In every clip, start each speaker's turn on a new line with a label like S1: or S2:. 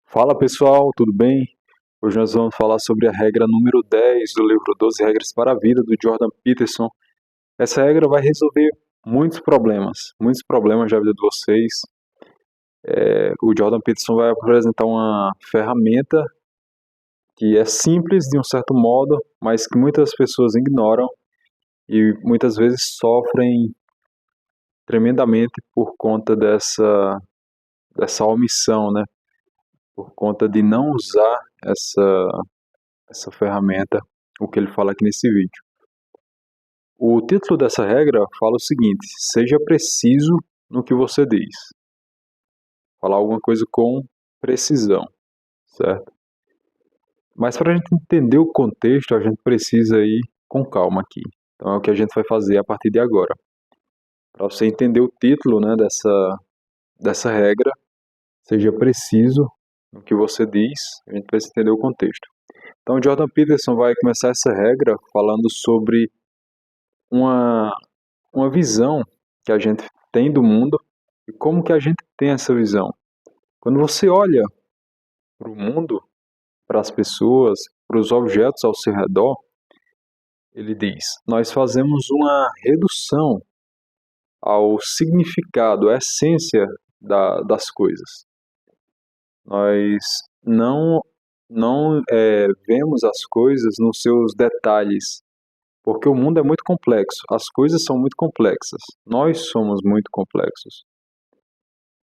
S1: Fala pessoal, tudo bem? Hoje nós vamos falar sobre a regra número 10 do livro 12 Regras para a Vida, do Jordan Peterson. Essa regra vai resolver muitos problemas da vida de vocês. O Jordan Peterson vai apresentar uma ferramenta que é simples de um certo modo, mas que muitas pessoas ignoram e muitas vezes sofrem tremendamente por conta dessa omissão, né? Por conta de não usar essa ferramenta, o que ele fala aqui nesse vídeo. O título dessa regra fala o seguinte: seja preciso no que você diz. Falar alguma coisa com precisão, certo? Mas para a gente entender o contexto, a gente precisa ir com calma aqui. Então é o que a gente vai fazer a partir de agora. Para você entender o título, né, dessa regra, seja preciso no que você diz, a gente precisa entender o contexto. Então Jordan Peterson vai começar essa regra falando sobre uma visão que a gente tem do mundo e como que a gente tem essa visão. Quando você olha para o mundo, para as pessoas, para os objetos ao seu redor, ele diz: nós fazemos uma redução ao significado, à essência das coisas. Nós não vemos as coisas nos seus detalhes, porque o mundo é muito complexo, as coisas são muito complexas, nós somos muito complexos.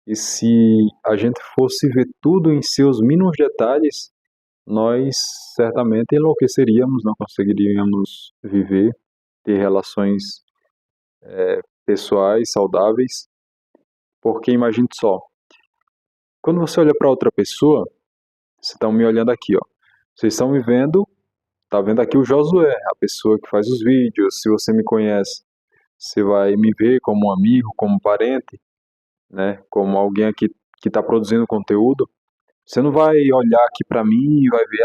S1: E se a gente fosse ver tudo em seus mínimos detalhes, nós certamente enlouqueceríamos, não conseguiríamos viver, ter relações pessoais saudáveis, porque imagine só, quando você olha para outra pessoa, vocês estão me olhando aqui, ó, vocês estão me vendo, tá vendo aqui o Josué, a pessoa que faz os vídeos, se você me conhece, você vai me ver como um amigo, como um parente, né, como alguém aqui que está produzindo conteúdo. Você não vai olhar aqui para mim e vai ver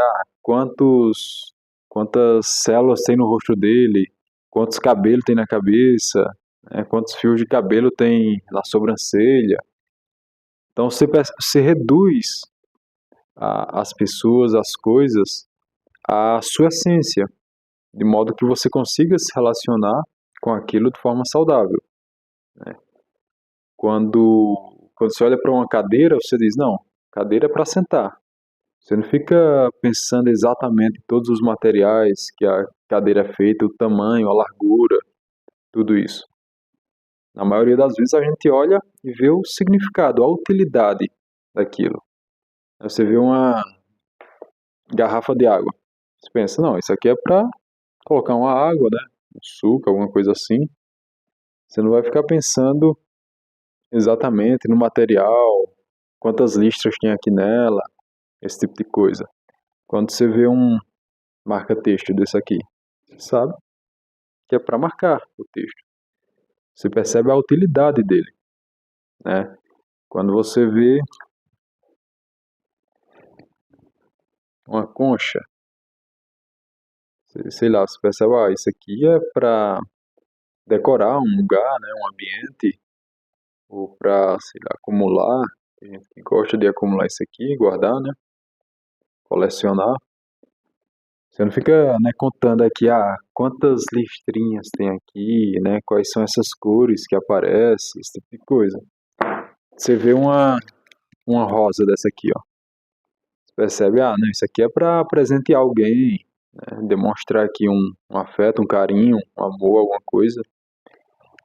S1: quantas células tem no rosto dele, quantos cabelos tem na cabeça, né, quantos fios de cabelo tem na sobrancelha. Então você reduz as pessoas, as coisas, à sua essência, de modo que você consiga se relacionar com aquilo de forma saudável. Quando você olha para uma cadeira, você diz, não, cadeira é para sentar. Você não fica pensando exatamente em todos os materiais que a cadeira é feita, o tamanho, a largura, tudo isso. Na maioria das vezes a gente olha e vê o significado, a utilidade daquilo. Você vê uma garrafa de água. Você pensa, não, isso aqui é para colocar uma água, né? Um suco, alguma coisa assim. Você não vai ficar pensando exatamente no material, quantas listras tem aqui nela, esse tipo de coisa. Quando você vê um marca-texto desse aqui, você sabe que é para marcar o texto. Você percebe a utilidade dele, né? Quando você vê uma concha, sei lá, você percebe, isso aqui é para decorar um lugar, né, um ambiente, ou para, sei lá, acumular. Tem gente que gosta de acumular isso aqui, guardar, né, colecionar. Você não fica, né, contando aqui, quantas listrinhas tem aqui, né, quais são essas cores que aparecem, esse tipo de coisa. Você vê uma rosa dessa aqui, ó. Você percebe, não, isso aqui é para presentear alguém, né, demonstrar aqui um afeto, um carinho, um amor, alguma coisa.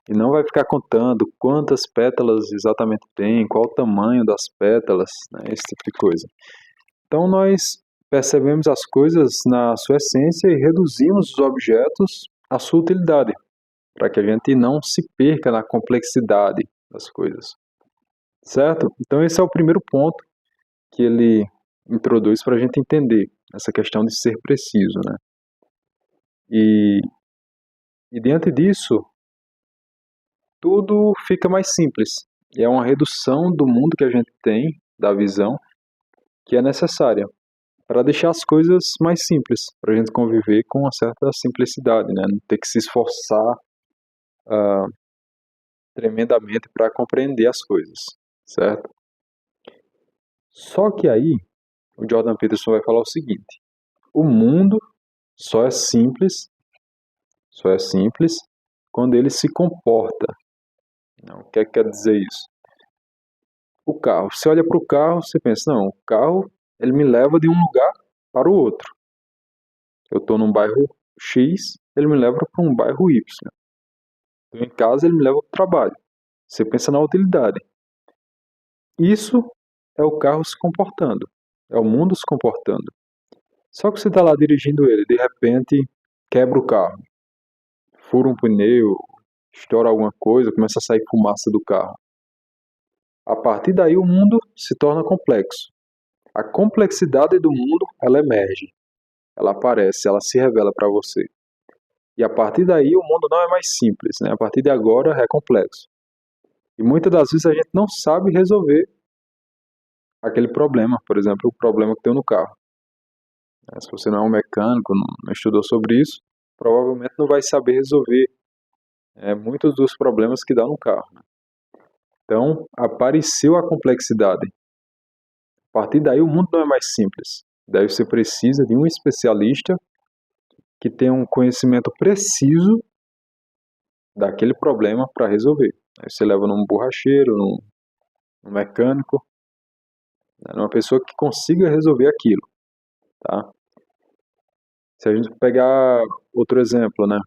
S1: E não vai ficar contando quantas pétalas exatamente tem, qual o tamanho das pétalas, né, esse tipo de coisa. Então nós percebemos as coisas na sua essência e reduzimos os objetos à sua utilidade, para que a gente não se perca na complexidade das coisas, certo? Então esse é o primeiro ponto que ele introduz para a gente entender essa questão de ser preciso, né? E, e diante disso, tudo fica mais simples. E é uma redução do mundo que a gente tem, da visão, que é necessária para deixar as coisas mais simples, para a gente conviver com uma certa simplicidade, né? Não ter que se esforçar tremendamente para compreender as coisas, certo? Só que aí o Jordan Peterson vai falar o seguinte: o mundo só é simples quando ele se comporta. Não, o que é que quer dizer isso? O carro, você olha para o carro, você pensa, não, o carro ele me leva de um lugar para o outro. Eu estou num bairro X, ele me leva para um bairro Y. Estou em casa, ele me leva para o trabalho. Você pensa na utilidade. Isso é o carro se comportando, é o mundo se comportando. Só que você está lá dirigindo ele, de repente quebra o carro, fura um pneu, estoura alguma coisa, começa a sair fumaça do carro. A partir daí o mundo se torna complexo. A complexidade do mundo, ela emerge, ela aparece, ela se revela para você. E a partir daí o mundo não é mais simples, né? A partir de agora é complexo. E muitas das vezes a gente não sabe resolver aquele problema, por exemplo, o problema que tem no carro. Se você não é um mecânico, não estudou sobre isso, provavelmente não vai saber resolver muitos dos problemas que dá no carro. Então, apareceu a complexidade. A partir daí o mundo não é mais simples. Daí você precisa de um especialista que tenha um conhecimento preciso daquele problema para resolver. Aí você leva num borracheiro, num mecânico, numa pessoa que consiga resolver aquilo, tá? Se a gente pegar outro exemplo, né?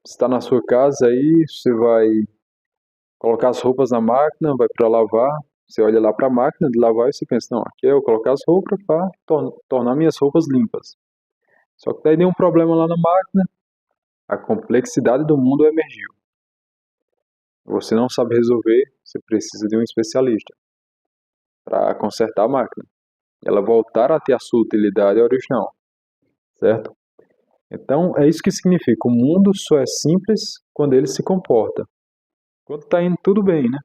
S1: Você está na sua casa aí, você vai colocar as roupas na máquina, vai para lavar, você olha lá para a máquina de lavar e você pensa, não, aqui eu colocar as roupas para tornar minhas roupas limpas. Só que daí deu um problema lá na máquina, a complexidade do mundo emergiu. Você não sabe resolver, você precisa de um especialista para consertar a máquina. Ela voltar a ter a sua utilidade original, certo? Então, é isso que significa. O mundo só é simples quando ele se comporta. Quando está indo tudo bem, né?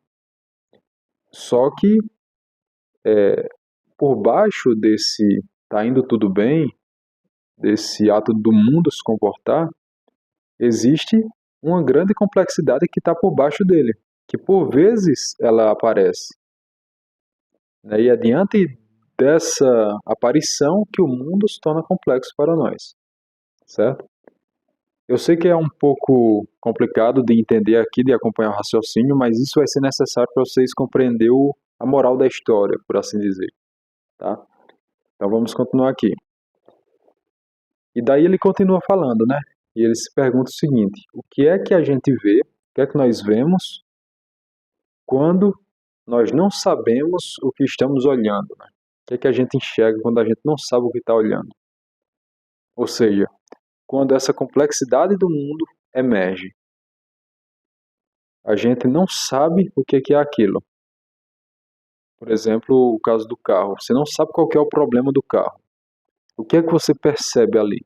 S1: Só que por baixo desse tá indo tudo bem, desse ato do mundo se comportar, existe uma grande complexidade que está por baixo dele, que por vezes ela aparece. Né? E é diante dessa aparição que o mundo se torna complexo para nós, certo? Eu sei que é um pouco complicado de entender aqui, de acompanhar o raciocínio, mas isso vai ser necessário para vocês compreenderem a moral da história, por assim dizer, tá? Então vamos continuar aqui. E daí ele continua falando, né? E ele se pergunta o seguinte: o que é que a gente vê, o que é que nós vemos quando nós não sabemos o que estamos olhando, né? O que é que a gente enxerga quando a gente não sabe o que está olhando? Ou seja, quando essa complexidade do mundo emerge, a gente não sabe o que é aquilo. Por exemplo, o caso do carro. Você não sabe qual que é o problema do carro. O que é que você percebe ali?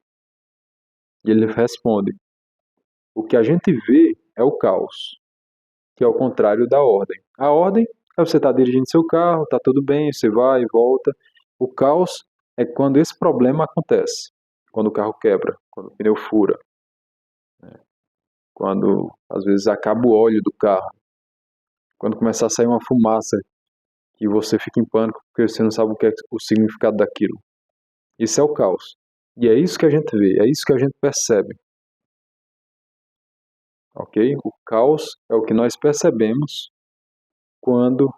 S1: E ele responde: o que a gente vê é o caos, que é o contrário da ordem. A ordem é você estar dirigindo seu carro, está tudo bem, você vai e volta. O caos é quando esse problema acontece, quando o carro quebra, quando o pneu fura, quando às vezes acaba o óleo do carro, quando começa a sair uma fumaça e você fica em pânico porque você não sabe o que é o significado daquilo. Isso é o caos. E é isso que a gente vê, é isso que a gente percebe. Ok? O caos é o que nós percebemos quando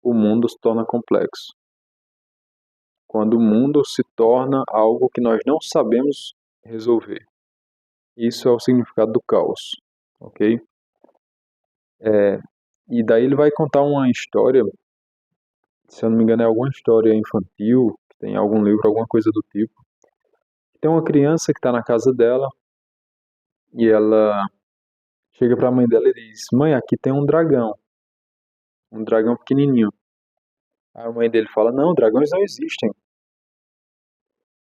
S1: o mundo se torna complexo. Quando o mundo se torna algo que nós não sabemos resolver. Isso é o significado do caos, ok? E daí ele vai contar uma história, se eu não me engano é alguma história infantil, que tem algum livro, alguma coisa do tipo. Tem uma criança que está na casa dela e ela chega para a mãe dela e diz: mãe, aqui tem um dragão pequenininho. Aí a mãe dele fala: não, dragões não existem.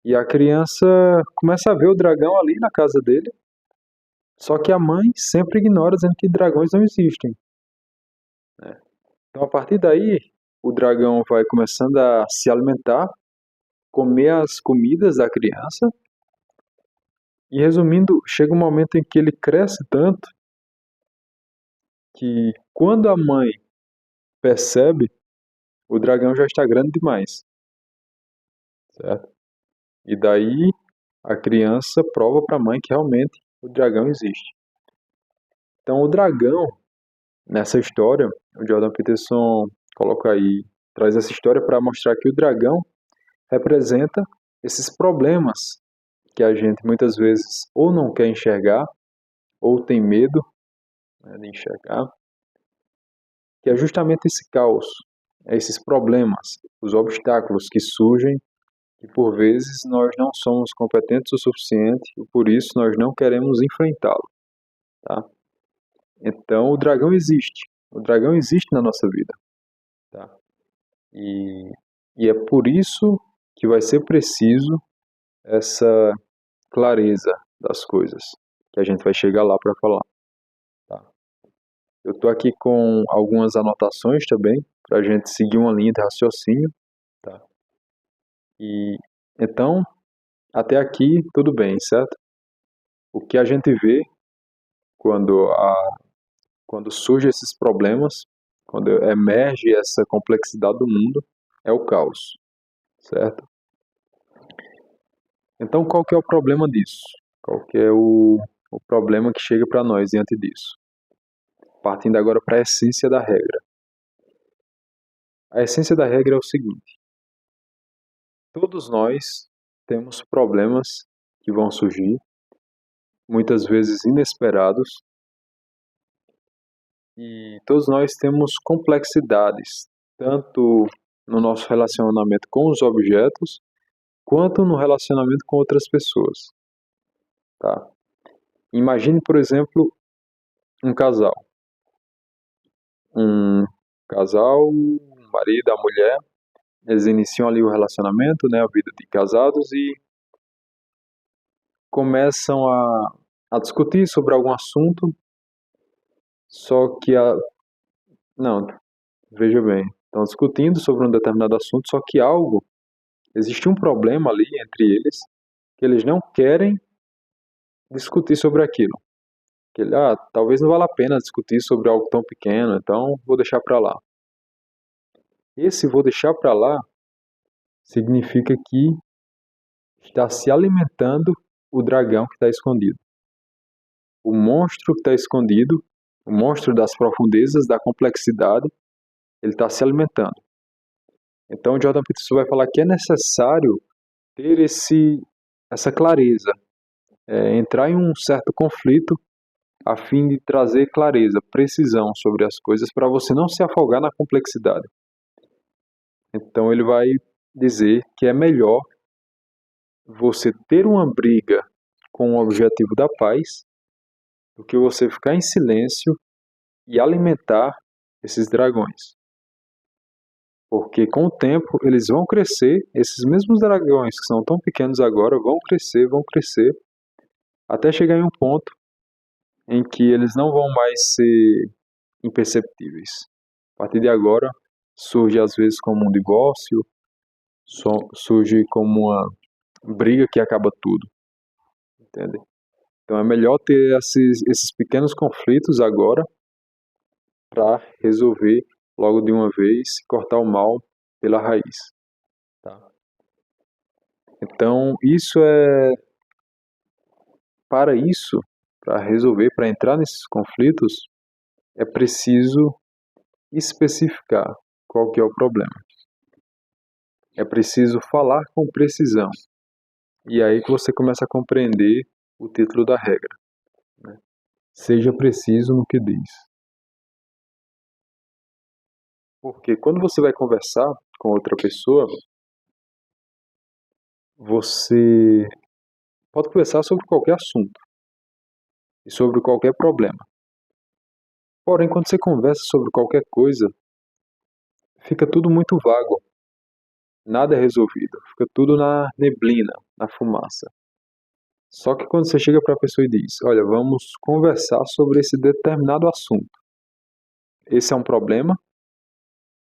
S1: E a criança começa a ver o dragão ali na casa dele. Só que a mãe sempre ignora, dizendo que dragões não existem. Então, a partir daí, o dragão vai começando a se alimentar, comer as comidas da criança. E resumindo, chega um momento em que ele cresce tanto que quando a mãe percebe, o dragão já está grande demais, certo? E daí a criança prova para a mãe que realmente o dragão existe. Então o dragão, nessa história, o Jordan Peterson coloca aí, traz essa história para mostrar que o dragão representa esses problemas que a gente muitas vezes ou não quer enxergar, ou tem medo, né, de enxergar, que é justamente esse caos, esses problemas, os obstáculos que surgem e por vezes nós não somos competentes o suficiente e por isso nós não queremos enfrentá-lo, tá? Então o dragão existe na nossa vida, tá? E, e é por isso que vai ser preciso essa clareza das coisas, que a gente vai chegar lá para falar, tá? Eu estou aqui com algumas anotações também, para a gente seguir uma linha de raciocínio, tá? E então, até aqui tudo bem, certo? O que a gente vê quando quando surgem esses problemas, quando emerge essa complexidade do mundo, é o caos, certo? Então, qual que é o problema disso? Qual que é o problema que chega para nós diante disso? Partindo agora para a essência da regra. A essência da regra é o seguinte: todos nós temos problemas que vão surgir, muitas vezes inesperados, e todos nós temos complexidades, tanto no nosso relacionamento com os objetos, quanto no relacionamento com outras pessoas, tá? Imagine, por exemplo, um casal. Um casal, um marido, a mulher, eles iniciam ali o relacionamento, né, a vida de casados e começam a discutir sobre algum assunto, só que não, veja bem, estão discutindo sobre um determinado assunto, só que existe um problema ali entre eles, que eles não querem discutir sobre aquilo. Talvez não valha a pena discutir sobre algo tão pequeno, então vou deixar para lá. Esse vou deixar para lá significa que está se alimentando o dragão que está escondido. O monstro que está escondido, o monstro das profundezas, da complexidade, ele está se alimentando. Então o Jordan Peterson vai falar que é necessário ter essa clareza, entrar em um certo conflito a fim de trazer clareza, precisão sobre as coisas para você não se afogar na complexidade. Então ele vai dizer que é melhor você ter uma briga com o objetivo da paz do que você ficar em silêncio e alimentar esses dragões. Porque com o tempo eles vão crescer, esses mesmos dragões que são tão pequenos agora vão crescer, até chegar em um ponto em que eles não vão mais ser imperceptíveis. A partir de agora, surge às vezes como um divórcio, surge como uma briga que acaba tudo, entende? Então é melhor ter esses pequenos conflitos agora para resolver logo de uma vez e cortar o mal pela raiz, tá? Então para isso, para resolver, para entrar nesses conflitos, é preciso especificar qual que é o problema. É preciso falar com precisão. E aí que você começa a compreender o título da regra, né? Seja preciso no que diz. Porque quando você vai conversar com outra pessoa, você pode conversar sobre qualquer assunto e sobre qualquer problema. Porém, quando você conversa sobre qualquer coisa, fica tudo muito vago. Nada é resolvido. Fica tudo na neblina, na fumaça. Só que quando você chega para a pessoa e diz: olha, vamos conversar sobre esse determinado assunto. Esse é um problema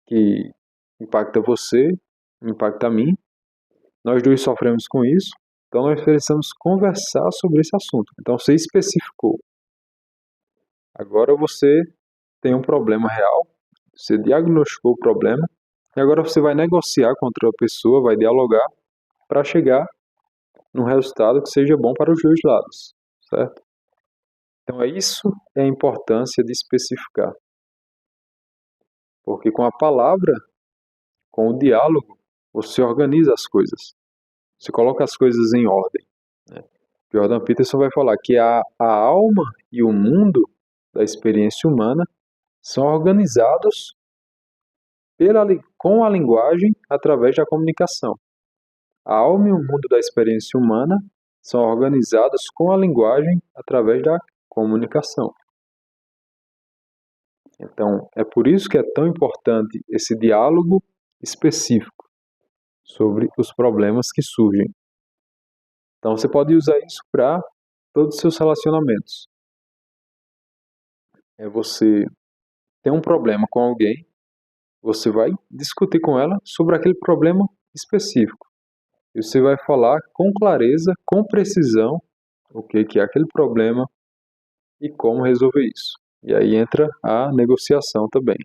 S1: que impacta você, impacta a mim. Nós dois sofremos com isso. Então nós precisamos conversar sobre esse assunto. Então você especificou. Agora você tem um problema real. Você diagnosticou o problema E agora você vai negociar com outra pessoa, vai dialogar para chegar num resultado que seja bom para os dois lados, certo? Então isso é a importância de especificar, porque com a palavra, com o diálogo, você organiza as coisas, você coloca as coisas em ordem, né? Jordan Peterson vai falar que a alma e o mundo da experiência humana são organizados com a linguagem através da comunicação. A alma e o mundo da experiência humana são organizados com a linguagem através da comunicação. Então, é por isso que é tão importante esse diálogo específico sobre os problemas que surgem. Então, você pode usar isso para todos os seus relacionamentos. Você tem um problema com alguém, você vai discutir com ela sobre aquele problema específico. E você vai falar com clareza, com precisão, o que é aquele problema e como resolver isso. E aí entra a negociação também,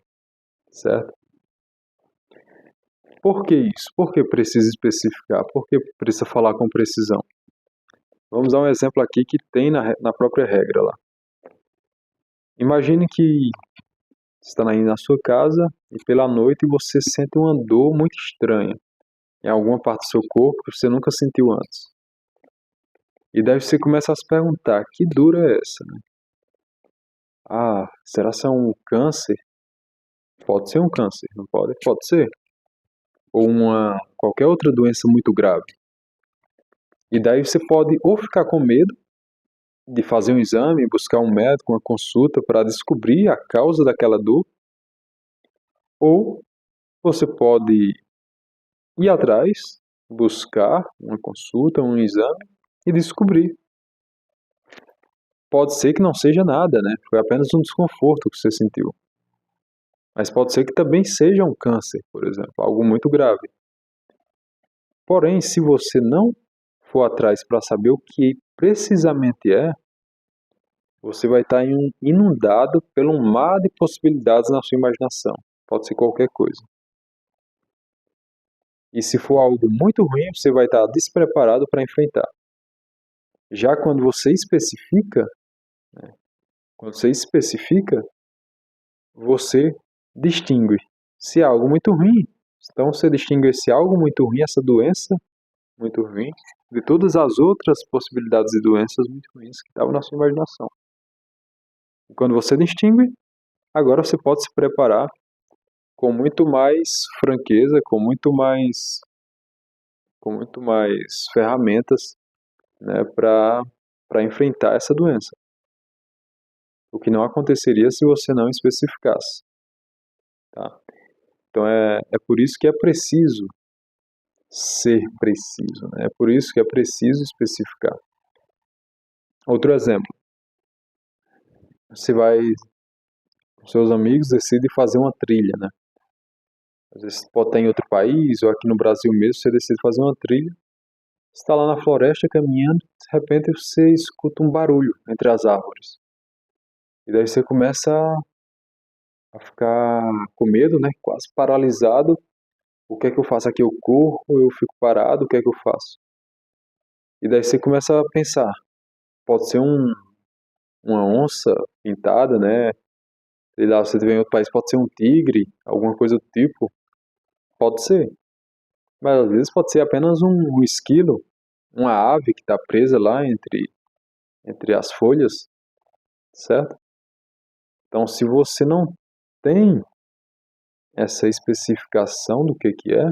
S1: certo? Por que isso? Por que precisa especificar? Por que precisa falar com precisão? Vamos dar um exemplo aqui que tem na própria regra lá. Imagine que está aí na sua casa e pela noite você sente uma dor muito estranha em alguma parte do seu corpo que você nunca sentiu antes. E daí você começa a se perguntar, que dor é essa, né? Ah, será que é um câncer? Pode ser um câncer, não pode? Pode ser. Ou qualquer outra doença muito grave. E daí você pode ou ficar com medo de fazer um exame, buscar um médico, uma consulta para descobrir a causa daquela dor, ou você pode ir atrás, buscar uma consulta, um exame e descobrir. Pode ser que não seja nada, né? Foi apenas um desconforto que você sentiu. Mas pode ser que também seja um câncer, por exemplo, algo muito grave. Porém, se você não for atrás para saber o que precisamente é, você vai estar inundado pelo mar de possibilidades na sua imaginação. Pode ser qualquer coisa. E se for algo muito ruim, você vai estar despreparado para enfrentar. Já quando você especifica, você distingue. Se é algo muito ruim, então você distingue esse algo muito ruim, essa doença muito ruim, de todas as outras possibilidades de doenças muito ruins que estavam na sua imaginação. E quando você distingue, agora você pode se preparar com muito mais franqueza, com muito mais ferramentas, né, para enfrentar essa doença. O que não aconteceria se você não especificasse. Tá? Então é por isso que é preciso ser preciso, né? É por isso que é preciso especificar. Outro exemplo, você vai com seus amigos, decide fazer uma trilha, né? Às vezes pode estar em outro país, ou aqui no Brasil mesmo, você decide fazer uma trilha. Você está lá na floresta caminhando, de repente você escuta um barulho entre as árvores. E daí você começa a ficar com medo, né? Quase paralisado. O que é que eu faço aqui? Eu corro, eu fico parado, o que é que eu faço? E daí você começa a pensar, pode ser uma onça pintada, né? Sei lá, você vem em outro país, pode ser um tigre, alguma coisa do tipo. Pode ser. Mas às vezes pode ser apenas um esquilo, uma ave que está presa lá entre as folhas, certo? Então, se você não tem essa especificação do que é,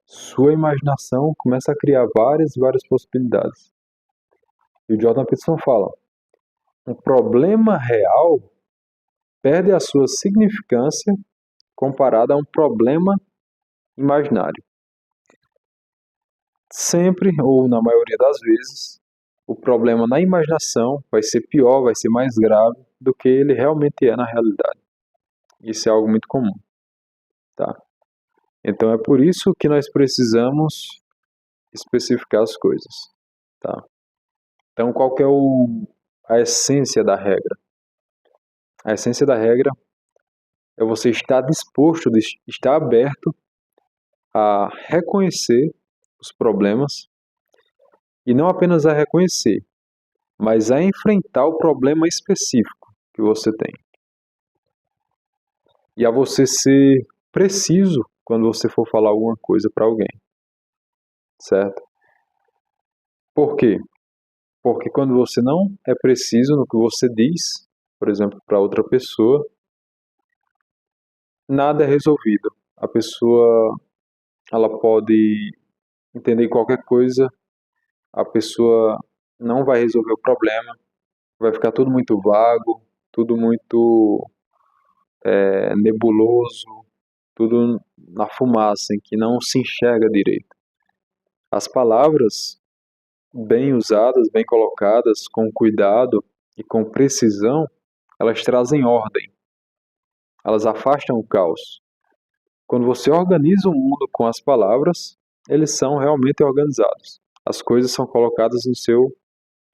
S1: sua imaginação começa a criar várias possibilidades. E o Jordan Peterson fala, um problema real perde a sua significância comparado a um problema imaginário. Sempre, ou na maioria das vezes, o problema na imaginação vai ser pior, vai ser mais grave do que ele realmente é na realidade. Isso é algo muito comum, tá? Então é por isso que nós precisamos especificar as coisas, tá? Então qual que é a essência da regra? A essência da regra é você estar disposto, estar aberto a reconhecer os problemas e não apenas a reconhecer, mas a enfrentar o problema específico que você tem. E a você ser preciso quando você for falar alguma coisa para alguém, certo? Por quê? Porque quando você não é preciso no que você diz, por exemplo, para outra pessoa, nada é resolvido. A pessoa, ela pode entender qualquer coisa, a pessoa não vai resolver o problema, vai ficar tudo muito vago, tudo muito nebuloso, tudo na fumaça, em que não se enxerga direito. As palavras bem usadas, bem colocadas, com cuidado e com precisão, elas trazem ordem, elas afastam o caos. Quando você organiza o mundo com as palavras, eles são realmente organizados. As coisas são colocadas no seu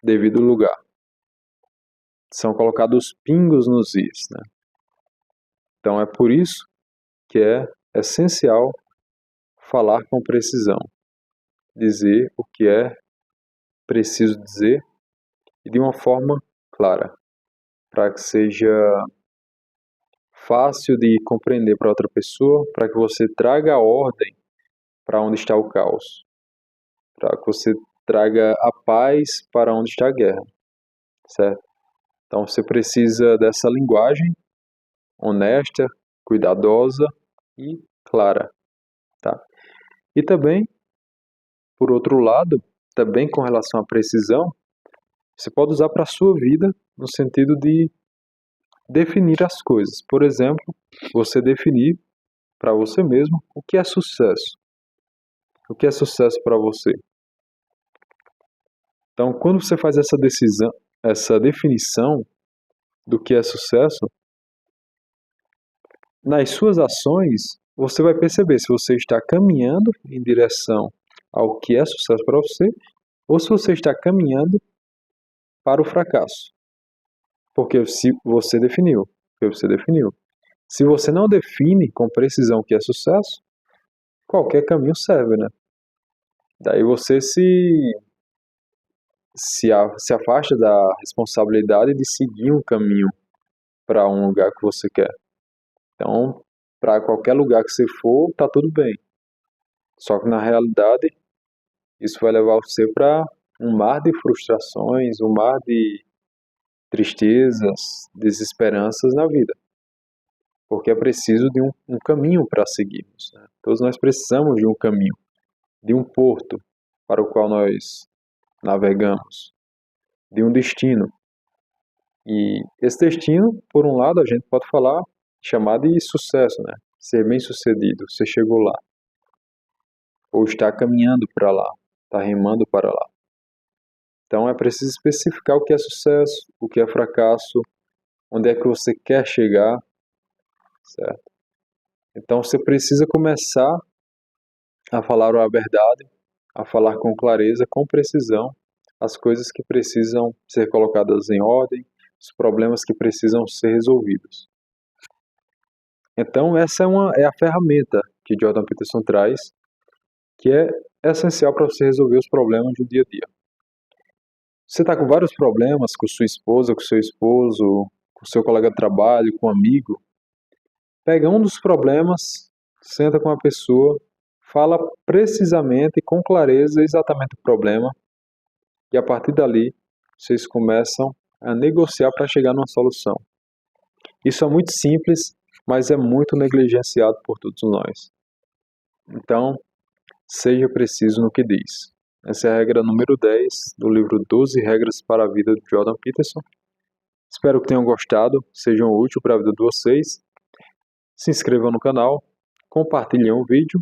S1: devido lugar. São colocados pingos nos is, né? Então é por isso que é essencial falar com precisão, dizer o que é preciso dizer e de uma forma clara, para que seja fácil de compreender para outra pessoa, para que você traga a ordem para onde está o caos, para que você traga a paz para onde está a guerra, certo? Então você precisa dessa linguagem honesta, cuidadosa e clara, tá? E também, por outro lado, também com relação à precisão, você pode usar para a sua vida no sentido de definir as coisas. Por exemplo, você definir para você mesmo o que é sucesso. O que é sucesso para você? Então, quando você faz essa decisão, essa definição do que é sucesso, nas suas ações, você vai perceber se você está caminhando em direção ao que é sucesso para você ou se você está caminhando para o fracasso. Porque se você definiu, Se você não define com precisão o que é sucesso, qualquer caminho serve, né? Daí você se afasta da responsabilidade de seguir um caminho para um lugar que você quer. Então, para qualquer lugar que você for, tá tudo bem. Só que na realidade, isso vai levar você para um mar de frustrações, um mar de tristezas, desesperanças na vida. Porque é preciso de um caminho para seguirmos, né? Todos nós precisamos de um caminho, de um porto para o qual nós navegamos, de um destino. E esse destino, por um lado, a gente pode chamar de sucesso, né? Ser bem-sucedido, você chegou lá. Ou está caminhando para lá, está remando para lá. Então é preciso especificar o que é sucesso, o que é fracasso, onde é que você quer chegar, certo? Então você precisa começar a falar a verdade, a falar com clareza, com precisão, as coisas que precisam ser colocadas em ordem, os problemas que precisam ser resolvidos. Então essa é a ferramenta que Jordan Peterson traz, que é essencial para você resolver os problemas do dia a dia. Você está com vários problemas com sua esposa, com seu esposo, com seu colega de trabalho, com um amigo. Pega um dos problemas, senta com a pessoa, fala precisamente e com clareza exatamente o problema, e a partir dali vocês começam a negociar para chegar numa solução. Isso é muito simples, mas é muito negligenciado por todos nós. Então, seja preciso no que diz. Essa é a regra número 10 do livro 12 Regras para a Vida de Jordan Peterson. Espero que tenham gostado, sejam úteis para a vida de vocês. Se inscrevam no canal, compartilhem o vídeo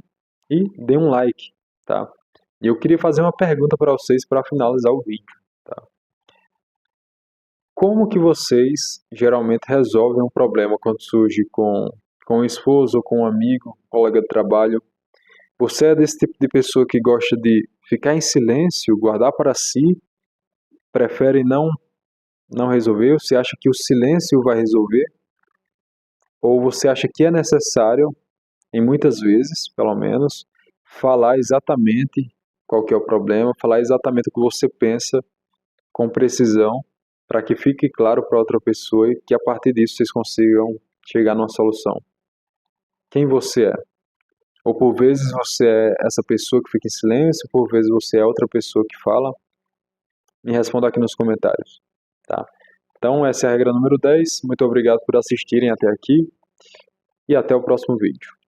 S1: e deem um like, tá? E eu queria fazer uma pergunta para vocês para finalizar o vídeo, tá? Como que vocês geralmente resolvem um problema quando surge com um esposo, ou com um amigo, um colega de trabalho? Você é desse tipo de pessoa que gosta de ficar em silêncio, guardar para si, prefere não resolver? Você acha que o silêncio vai resolver? Ou você acha que é necessário, em muitas vezes, pelo menos, falar exatamente qual que é o problema, falar exatamente o que você pensa com precisão, para que fique claro para outra pessoa e que a partir disso vocês consigam chegar numa solução. Quem você é? Ou por vezes você é essa pessoa que fica em silêncio, por vezes você é outra pessoa que fala. Me responda aqui nos comentários, tá? Então essa é a regra número 10. Muito obrigado por assistirem até aqui e até o próximo vídeo.